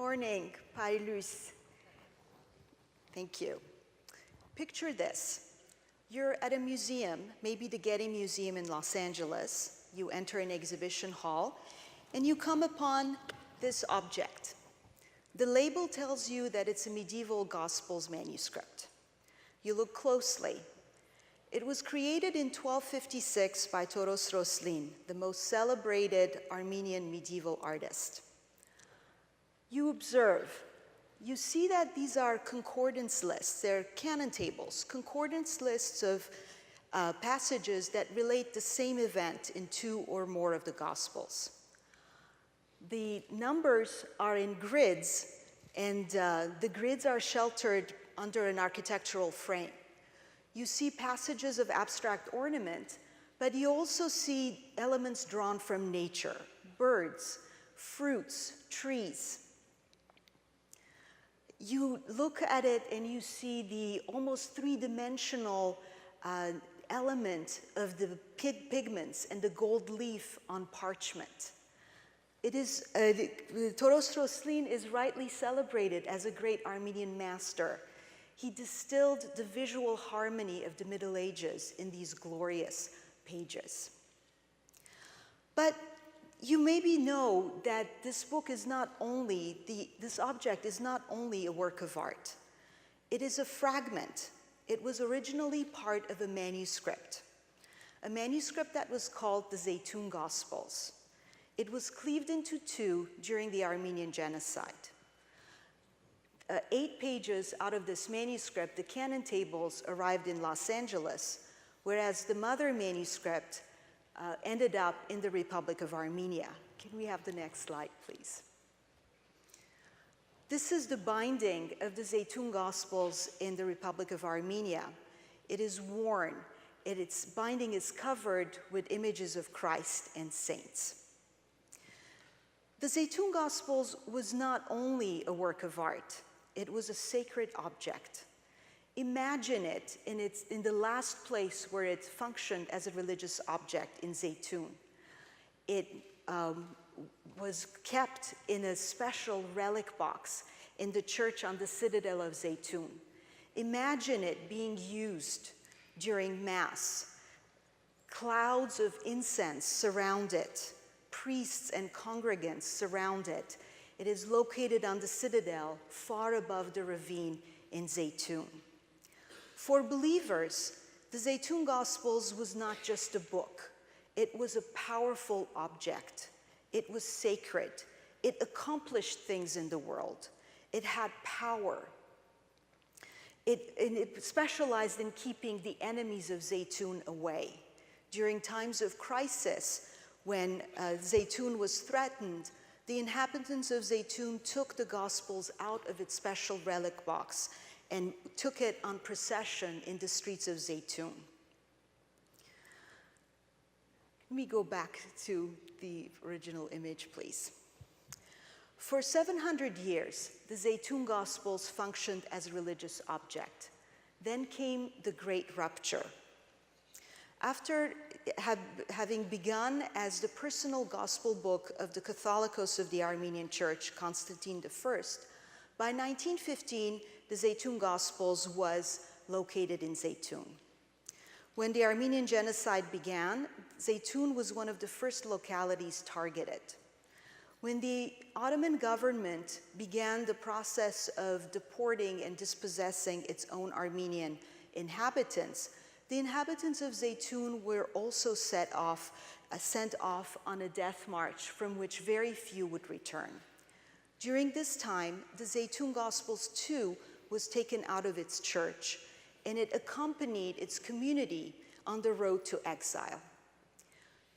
morning, Pailus. Thank you. Picture this. You're at a museum, maybe the Getty Museum in Los Angeles. You enter an exhibition hall, and you come upon this object. The label tells you that it's a medieval Gospels manuscript. You look closely. It was created in 1256 by Toros Roslin, the most celebrated Armenian medieval artist. You observe. You see that these are concordance lists. They're canon tables, concordance lists of passages that relate the same event in two or more of the Gospels. The numbers are in grids, and the grids are sheltered under an architectural frame. You see passages of abstract ornament, but you also see elements drawn from nature, birds, fruits, trees. You look at it and you see the almost three-dimensional element of the pigments and the gold leaf on parchment. It is, Toros Roslin is rightly celebrated as a great Armenian master. He distilled the visual harmony of the Middle Ages in these glorious pages. But you maybe know that this book is not only, this object is not only a work of art. It is a fragment. It was originally part of a manuscript that was called the Zeytun Gospels. It was cleaved into two during the Armenian genocide. 8 pages out of this manuscript, the canon tables, arrived in Los Angeles, whereas the mother manuscript ended up in the Republic of Armenia. Can we have the next slide, please? This is the binding of the Zeytun Gospels in the Republic of Armenia. It is worn, and its binding is covered with images of Christ and saints. The Zeytun Gospels was not only a work of art, it was a sacred object. Imagine it in the last place where it functioned as a religious object in Zeytun. It was kept in a special relic box in the church on the citadel of Zeytun. Imagine it being used during Mass. Clouds of incense surround it. Priests and congregants surround it. It is located on the citadel, far above the ravine in Zeytun. For believers, the Zeytun Gospels was not just a book. It was a powerful object. It was sacred. It accomplished things in the world. It had power. It specialized in keeping the enemies of Zeytun away. During times of crisis, when Zeytun was threatened, the inhabitants of Zeytun took the Gospels out of its special relic box and took it on procession in the streets of Zeytun. Let me go back to the original image, please. For 700 years, the Zeytun Gospels functioned as a religious object. Then came the Great Rupture. After having begun as the personal gospel book of the Catholicos of the Armenian Church, Constantine I, by 1915, the Zeytun Gospels was located in Zeytun. When the Armenian genocide began, Zeytun was one of the first localities targeted. When the Ottoman government began the process of deporting and dispossessing its own Armenian inhabitants, the inhabitants of Zeytun were also sent off on a death march from which very few would return. During this time, the Zeytun Gospels too was taken out of its church, and it accompanied its community on the road to exile.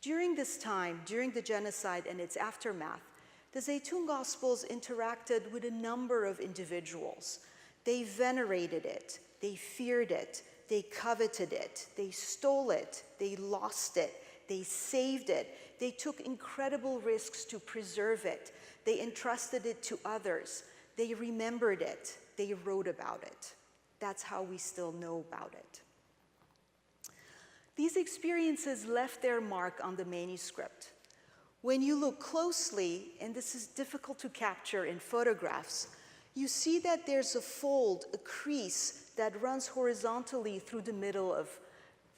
During this time, during the genocide and its aftermath, the Zeytun Gospels interacted with a number of individuals. They venerated it, they feared it, they coveted it, they stole it, they lost it, they saved it, they took incredible risks to preserve it, they entrusted it to others, they remembered it, they wrote about it. That's how we still know about it. These experiences left their mark on the manuscript. When you look closely, and this is difficult to capture in photographs, you see that there's a fold, a crease that runs horizontally through the middle of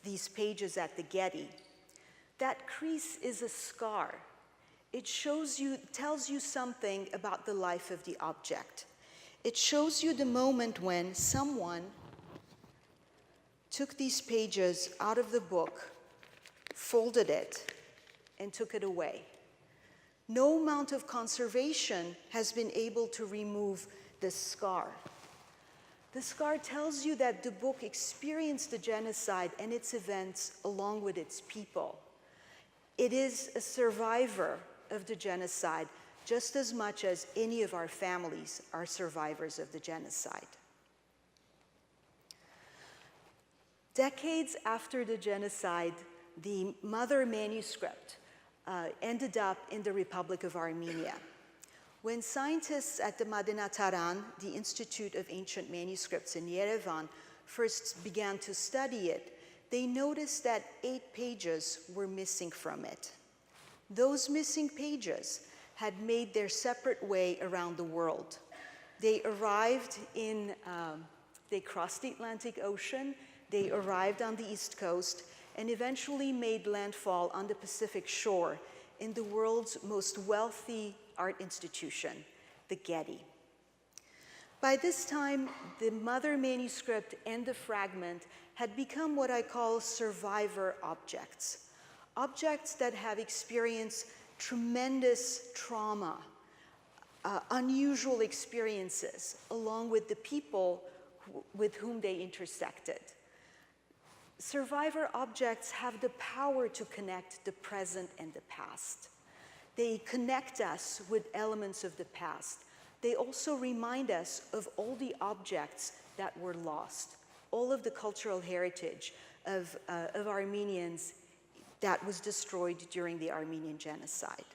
these pages at the Getty. That crease is a scar. It tells you something about the life of the object. It shows you the moment when someone took these pages out of the book, folded it, and took it away. No amount of conservation has been able to remove this scar. The scar tells you that the book experienced the genocide and its events along with its people. It is a survivor of the genocide just as much as any of our families are survivors of the genocide. Decades after the genocide, the mother manuscript ended up in the Republic of Armenia. When scientists at the Madinataran, the Institute of Ancient Manuscripts in Yerevan, first began to study it, they noticed that 8 pages were missing from it. Those missing pages had made their separate way around the world. They arrived they crossed the Atlantic Ocean, they arrived on the East Coast, and eventually made landfall on the Pacific shore in the world's most wealthy art institution, the Getty. By this time, the mother manuscript and the fragment had become what I call survivor objects, objects that have experienced tremendous trauma, unusual experiences, along with the people with whom they intersected. Survivor objects have the power to connect the present and the past. They connect us with elements of the past. They also remind us of all the objects that were lost, all of the cultural heritage of Armenians that was destroyed during the Armenian genocide.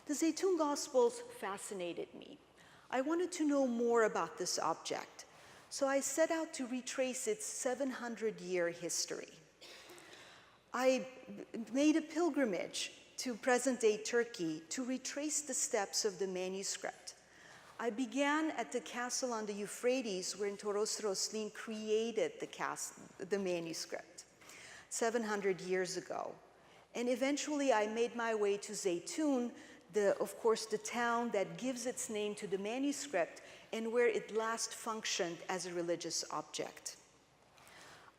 The Zeytun Gospels fascinated me. I wanted to know more about this object, so I set out to retrace its 700-year history. I made a pilgrimage to present-day Turkey to retrace the steps of the manuscript. I began at the castle on the Euphrates where Toros Roslin created the manuscript 700 years ago. And eventually I made my way to Zeytun, of course, the town that gives its name to the manuscript and where it last functioned as a religious object.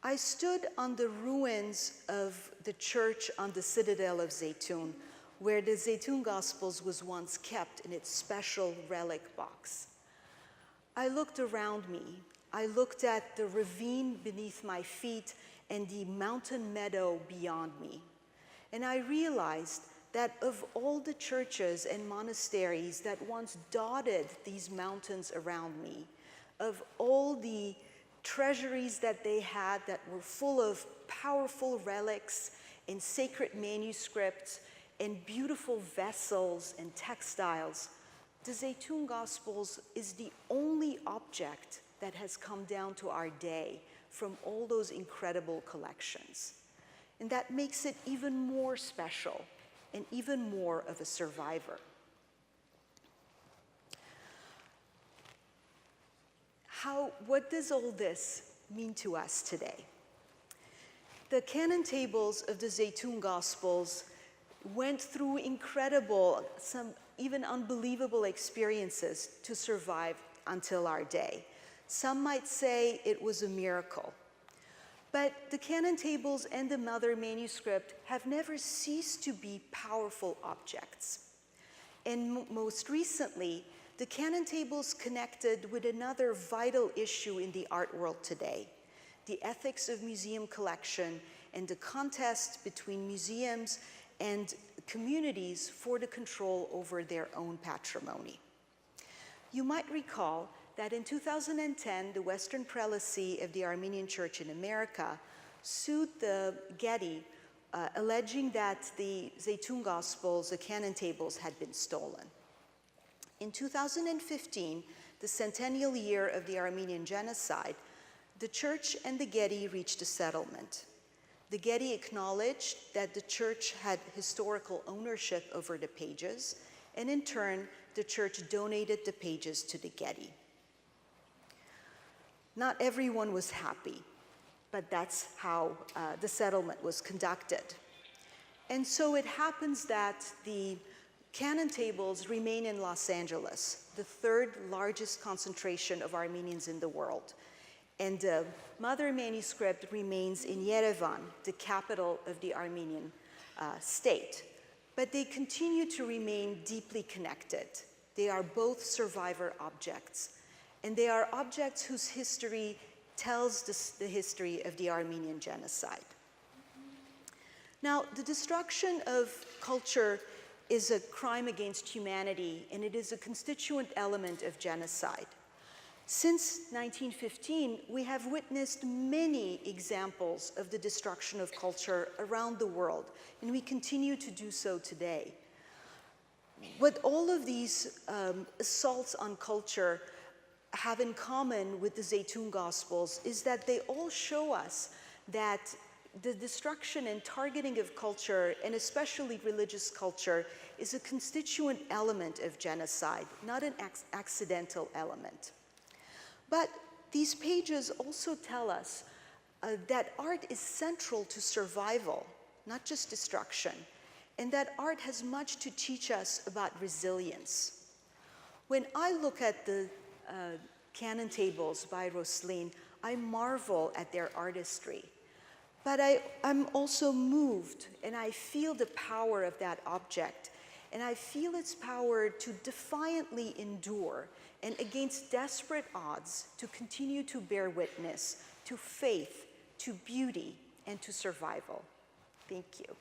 I stood on the ruins of the church on the citadel of Zeytun, where the Zeytun Gospels was once kept in its special relic box. I looked around me. I looked at the ravine beneath my feet and the mountain meadow beyond me. And I realized that of all the churches and monasteries that once dotted these mountains around me, of all the treasuries that they had that were full of powerful relics and sacred manuscripts and beautiful vessels and textiles, the Zeytun Gospels is the only object that has come down to our day from all those incredible collections. And that makes it even more special and even more of a survivor. What does all this mean to us today? The canon tables of the Zeytun Gospels went through incredible, some even unbelievable experiences to survive until our day. Some might say it was a miracle. But the canon tables and the mother manuscript have never ceased to be powerful objects. And most recently, the canon tables connected with another vital issue in the art world today, the ethics of museum collection and the contest between museums and communities for the control over their own patrimony. You might recall that in 2010, the Western Prelacy of the Armenian Church in America sued the Getty, alleging that the Zeytun Gospels, the canon tables, had been stolen. In 2015, the centennial year of the Armenian genocide, the Church and the Getty reached a settlement. The Getty acknowledged that the church had historical ownership over the pages, and in turn, the church donated the pages to the Getty. Not everyone was happy, but that's how the settlement was conducted. And so it happens that the canon tables remain in Los Angeles, the third largest concentration of Armenians in the world. And the mother manuscript remains in Yerevan, the capital of the Armenian state. But they continue to remain deeply connected. They are both survivor objects. And they are objects whose history tells the history of the Armenian genocide. Now, the destruction of culture is a crime against humanity, and it is a constituent element of genocide. Since 1915, we have witnessed many examples of the destruction of culture around the world, and we continue to do so today. What all of these assaults on culture have in common with the Zeytun Gospels is that they all show us that the destruction and targeting of culture, and especially religious culture, is a constituent element of genocide, not an accidental element. But these pages also tell us that art is central to survival, not just destruction, and that art has much to teach us about resilience. When I look at the canon tables by Roslin, I marvel at their artistry. But I'm also moved, and I feel the power of that object, and I feel its power to defiantly endure and against desperate odds to continue to bear witness to faith, to beauty, and to survival. Thank you.